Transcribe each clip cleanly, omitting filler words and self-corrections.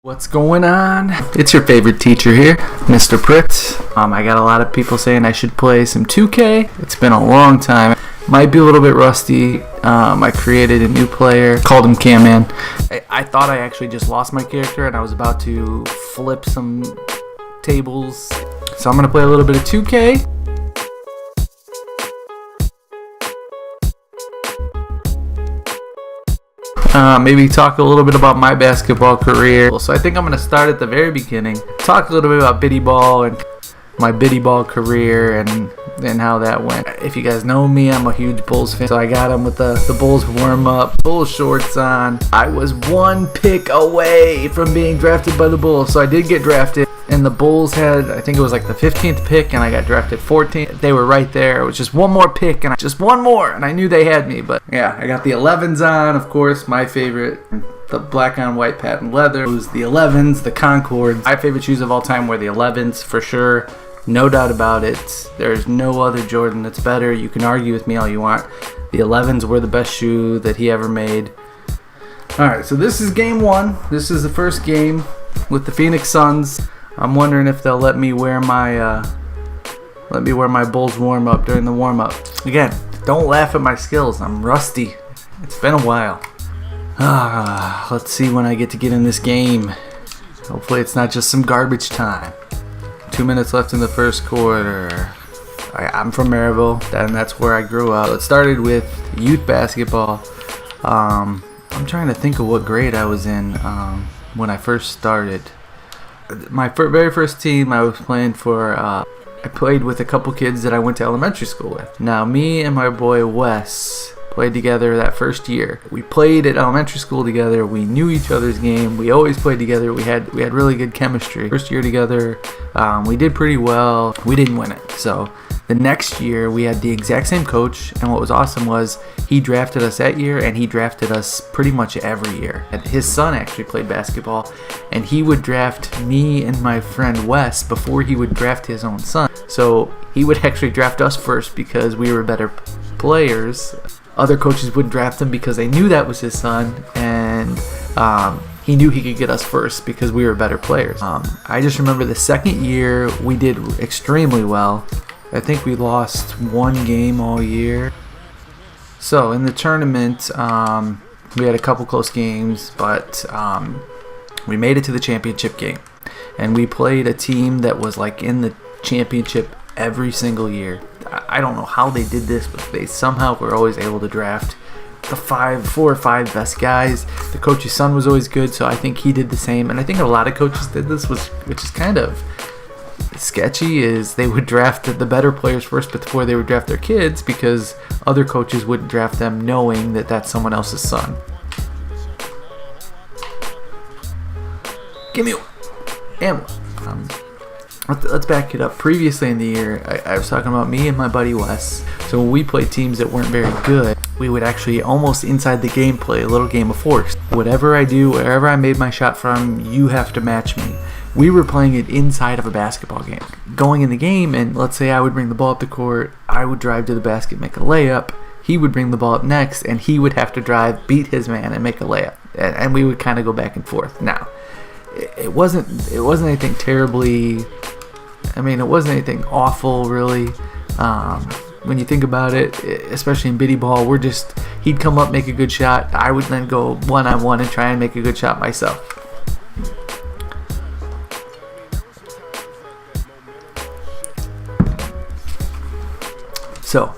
What's going on? It's your favorite teacher here, Mr. Pritz. I got a lot of people saying I should play some 2K. It's been a long time. Might be a little bit rusty. I created a new player, called him Cam Man. I thought I actually just lost my character and I was about to flip some tables. So I'm going to play a little bit of 2K. Maybe talk a little bit about my basketball career. So I think I'm going to start at the very beginning. Talk a little bit about biddy ball and my biddy ball career and how that went. If you guys know me, I'm a huge Bulls fan. So I got them with the Bulls warm-up, Bulls shorts on. I was one pick away from being drafted by the Bulls. So I did get drafted. And the Bulls had, I think it was like the 15th pick, and I got drafted 14th. They were right there. It was just one more pick, and just one more, and I knew they had me. But yeah, I got the 11s on, of course, my favorite, the black on white patent leather. It was the 11s, the Concords. My favorite shoes of all time were the 11s, for sure. No doubt about it. There's no other Jordan that's better. You can argue with me all you want. The 11s were the best shoe that he ever made. All right, so this is game one. This is the first game with the Phoenix Suns. I'm wondering if they'll let me wear my Bulls warm up during the warm up. Again, don't laugh at my skills. I'm rusty. It's been a while. Let's see when I get in this game. Hopefully it's not just some garbage time. 2 minutes left in the first quarter. I'm from Maryville, and that's where I grew up. It started with youth basketball. I'm trying to think of what grade I was in when I first started. My very first team I was playing for, I played with a couple kids that I went to elementary school with. Now, me and my boy Wes played together that first year. We played at elementary school together. We knew each other's game. We always played together. We had really good chemistry. First year together, we did pretty well. We didn't win it. So the next year, we had the exact same coach, and what was awesome was he drafted us that year, and he drafted us pretty much every year. And his son actually played basketball, and he would draft me and my friend Wes before he would draft his own son. So he would actually draft us first because we were better players. Other coaches wouldn't draft him because they knew that was his son, and he knew he could get us first because we were better players. I just remember the second year we did extremely well. I think we lost one game all year. So in the tournament, we had a couple close games, but we made it to the championship game. And we played a team that was like in the championship every single year. I don't know how they did this, but they somehow were always able to draft the 4 or 5 best guys. The coach's son was always good, so I think he did the same. And I think a lot of coaches did this, which is kind of sketchy, is they would draft the better players first before they would draft their kids because other coaches wouldn't draft them knowing that that's someone else's son. Give me one. And one. Let's back it up. Previously in the year, I was talking about me and my buddy Wes. So when we played teams that weren't very good, we would actually almost inside the game play a little game of force. Whatever I do, wherever I made my shot from, you have to match me. We were playing it inside of a basketball game. Going in the game, and let's say I would bring the ball up the court, I would drive to the basket, make a layup. He would bring the ball up next, and he would have to drive, beat his man, and make a layup. And we would kind of go back and forth. Now, it wasn't anything terribly. It wasn't anything awful, really. When you think about it, especially in biddy ball, he'd come up, make a good shot. I would then go one-on-one and try and make a good shot myself. So,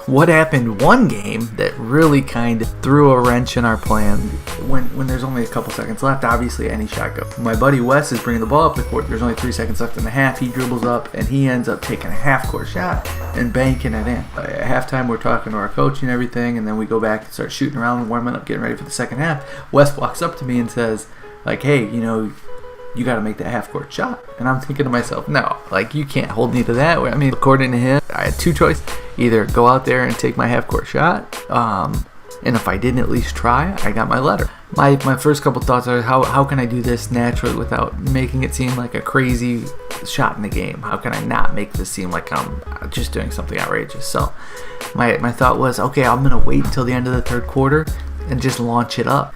what happened one game that really kind of threw a wrench in our plan, when there's only a couple seconds left, obviously any shot goes. My buddy Wes is bringing the ball up the court. There's only 3 seconds left in the half. He dribbles up, and he ends up taking a half-court shot and banking it in. At halftime, we're talking to our coach and everything, and then we go back and start shooting around and warming up, getting ready for the second half. Wes walks up to me and says, like, hey, you got to make that half-court shot. And I'm thinking to myself, no, you can't hold me to that. According to him, I had two choices. Either go out there and take my half-court shot, and if I didn't at least try, I got my letter. My first couple thoughts are, how can I do this naturally without making it seem like a crazy shot in the game? How can I not make this seem like I'm just doing something outrageous? So my thought was, okay, I'm going to wait until the end of the third quarter. and just launch it up.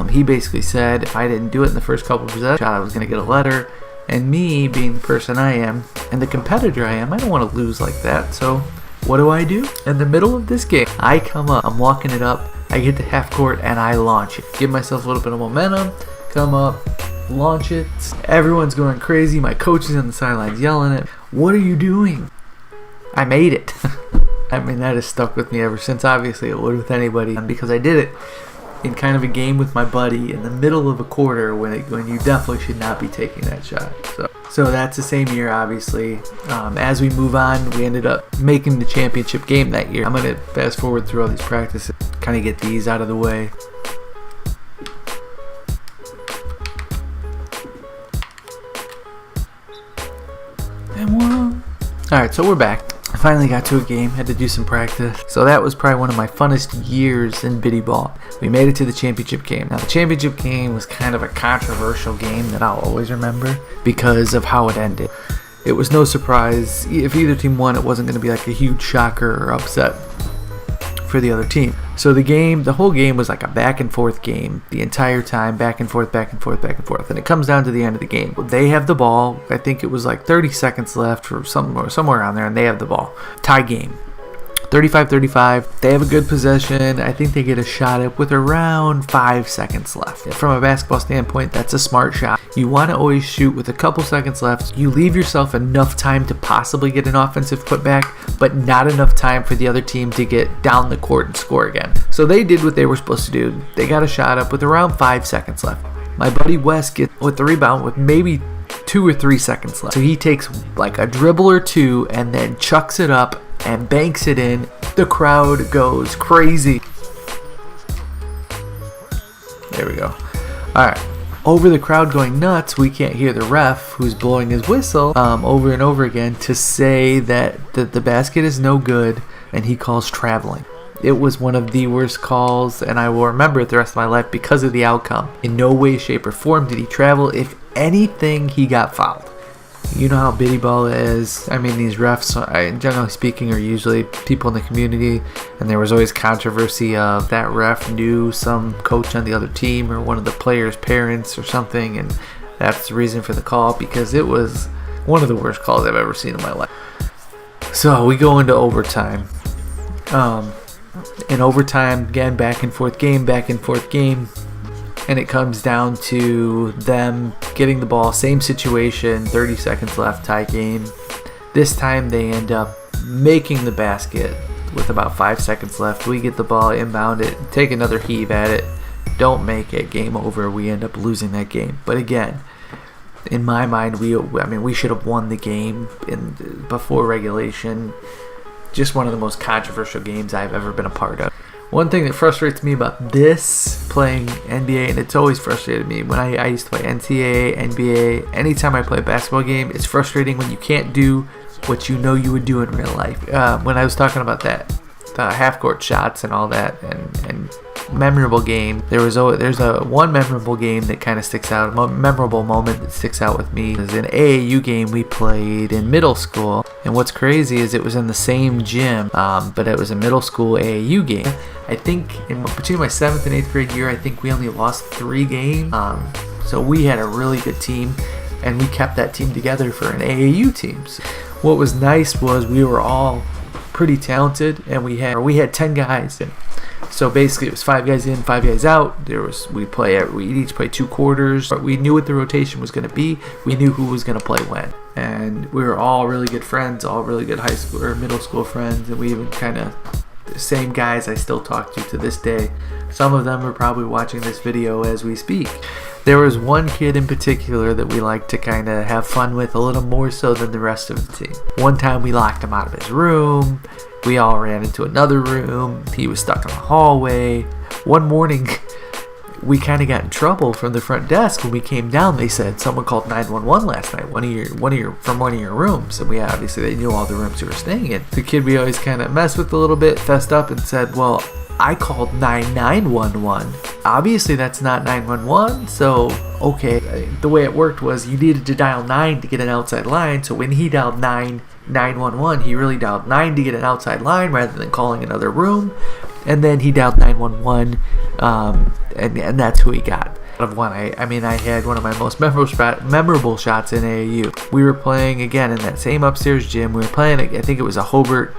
He basically said if I didn't do it in the first couple of possessions, I was going to get a letter. And me, being the person I am and the competitor I am, I don't want to lose like that. So what do? In the middle of this game, I come up, I'm walking it up, I get to half court, and I launch it. Give myself a little bit of momentum, come up, launch it. Everyone's going crazy. My coach is on the sidelines yelling at me, "What are you doing?" I made it. I mean, that has stuck with me ever since. Obviously, it would with anybody, because I did it in kind of a game with my buddy in the middle of a quarter when you definitely should not be taking that shot. So that's the same year, obviously. As we move on, we ended up making the championship game that year. I'm going to fast forward through all these practices, kind of get these out of the way. And one. Alright, so we're back. I finally got to a game, had to do some practice. So that was probably one of my funnest years in biddy ball. We made it to the championship game. Now the championship game was kind of a controversial game that I'll always remember because of how it ended. It was no surprise. If either team won, it wasn't going to be like a huge shocker or upset for the other team. So the whole game was like a back and forth game the entire time, back and forth, back and forth, back and forth. And it comes down to the end of the game. They have the ball. I think it was like 30 seconds left or somewhere around there, and they have the ball. Tie game. 35-35. They have a good possession. I think they get a shot up with around 5 seconds left. From a basketball standpoint, that's a smart shot. You want to always shoot with a couple seconds left. You leave yourself enough time to possibly get an offensive putback, but not enough time for the other team to get down the court and score again. So they did what they were supposed to do. They got a shot up with around 5 seconds left. My buddy Wes gets with the rebound with maybe 2 or 3 seconds left. So he takes like a dribble or two and then chucks it up and banks it in. The crowd goes crazy. There we go. Alright. Over the crowd going nuts, we can't hear the ref who's blowing his whistle over and over again to say that the basket is no good, and he calls traveling. It was one of the worst calls, and I will remember it the rest of my life because of the outcome. In no way, shape, or form did he travel. If anything, he got fouled. You know how biddy ball is. I mean, these refs, generally speaking, are usually people in the community, and there was always controversy of that ref knew some coach on the other team or one of the players' parents or something, and that's the reason for the call, because it was one of the worst calls I've ever seen in my life. So we go into overtime. In overtime, again, back and forth game, and it comes down to them getting the ball, same situation, 30 seconds left, tie game. This time they end up making the basket with about 5 seconds left. We get the ball, inbound it, take another heave at it, don't make it, game over. We end up losing that game. But again, in my mind, we should have won the game before regulation. Just one of the most controversial games I've ever been a part of. One thing that frustrates me about this, playing NBA, and it's always frustrated me when I used to play NCAA, NBA, anytime I play a basketball game, it's frustrating when you can't do what you know you would do in real life. When I was talking about that, the half-court shots and all that, and memorable game, there's a one memorable game that kind of sticks out, a memorable moment that sticks out with me. It was an AAU game we played in middle school, and what's crazy is it was in the same gym, but it was a middle school AAU game. I think between my 7th and 8th grade year, I think we only lost 3 games, so we had a really good team, and we kept that team together for an AAU team. So what was nice was we were all pretty talented, and we had 10 guys, and so basically it was 5 guys in, 5 guys out. We'd each play 2 quarters, but we knew what the rotation was going to be. We knew who was going to play when, and we were all really good friends, all really good high school or middle school friends, and we even kind of the same guys I still talk to this day. Some of them are probably watching this video as we speak. There was one kid in particular that we liked to kind of have fun with a little more so than the rest of the team. One time we locked him out of his room. We all ran into another room. He was stuck in the hallway. One morning, we kind of got in trouble from the front desk. When we came down, they said someone called 911 last night, from one of your rooms. And obviously they knew all the rooms we were staying in. The kid we always kind of messed with a little bit fessed up and said, "Well, I called 9911. Obviously that's not 911, so okay." The way it worked was you needed to dial 9 to get an outside line, so when he dialed 911, he really dialed 9 to get an outside line rather than calling another room. And then he dialed 911, and that's who he got. Out of one, I mean, I had one of my most memorable shots in AAU. We were playing again in that same upstairs gym. We were playing, I think it was a Hobart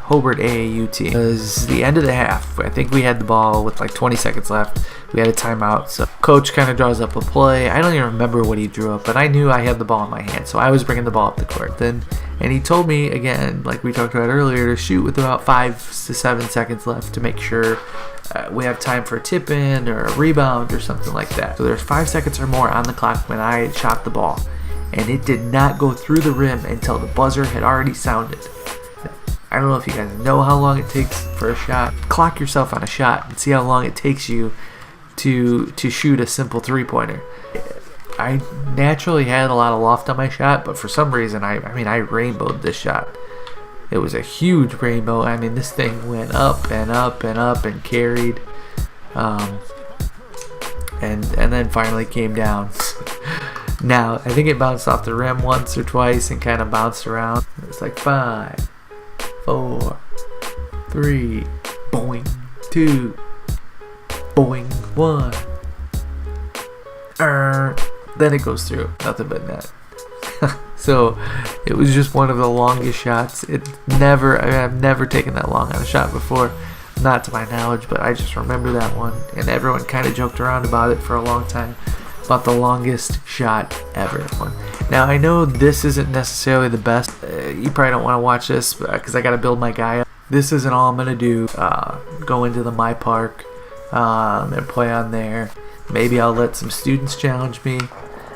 AAU team. It was the end of the half. I think we had the ball with like 20 seconds left. We had a timeout, so coach kind of draws up a play. I don't even remember what he drew up, but I knew I had the ball in my hand, so I was bringing the ball up the court. And he told me, again, like we talked about earlier, to shoot with about 5 to 7 seconds left to make sure we have time for a tip in or a rebound or something like that. So there's 5 seconds or more on the clock when I shot the ball, and it did not go through the rim until the buzzer had already sounded. I don't know if you guys know how long it takes for a shot. Clock yourself on a shot and see how long it takes you to shoot a simple three-pointer. I naturally had a lot of loft on my shot, but for some reason, I rainbowed this shot. It was a huge rainbow. I mean, this thing went up and up and up and carried, and then finally came down. Now, I think it bounced off the rim once or twice and kind of bounced around. It's like 5, 4, 3, boing, 2, boing, 1. Then it goes through. Nothing but net. So it was just one of the longest shots. I've never taken that long on a shot before, not to my knowledge, but I just remember that one, and everyone kind of joked around about it for a long time, about the longest shot ever. Now I know this isn't necessarily the best. You probably don't want to watch this because I got to build my guy up. This isn't all I'm gonna do. Go into the My Park and play on there. Maybe I'll let some students challenge me.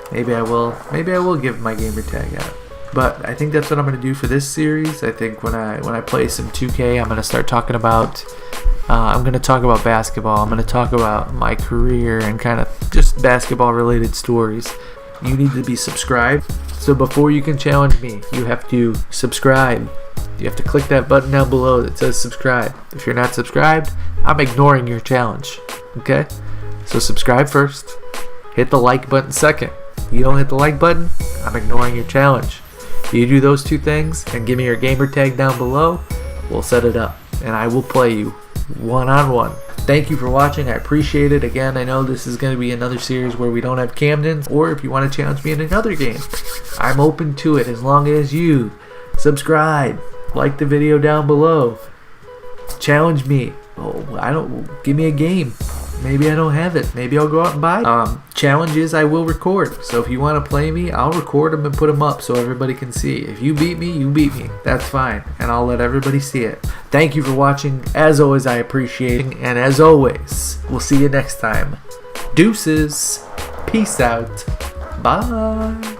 Maybe I will give my gamer tag out. But I think that's what I'm going to do for this series. I think when I play some 2K, I'm going to start talking about I'm going to talk about basketball. I'm going to talk about my career and kind of just basketball related stories. You need to be subscribed. So before you can challenge me, you have to subscribe. You have to click that button down below that says subscribe. If you're not subscribed, I'm ignoring your challenge. Okay? So subscribe first. Hit the like button second. You don't hit the like button, I'm ignoring your challenge. You do those two things and give me your gamer tag down below, we'll set it up and I will play you one-on-one. Thank you for watching. I appreciate it. Again, I know this is going to be another series where we don't have Camdens, or if you want to challenge me in another game, I'm open to it as long as you subscribe, like the video down below, challenge me. Give me a game. Maybe I don't have it. Maybe I'll go out and buy it. Challenges I will record. So if you want to play me, I'll record them and put them up so everybody can see. If you beat me, you beat me. That's fine. And I'll let everybody see it. Thank you for watching. As always, I appreciate it. And as always, we'll see you next time. Deuces. Peace out. Bye.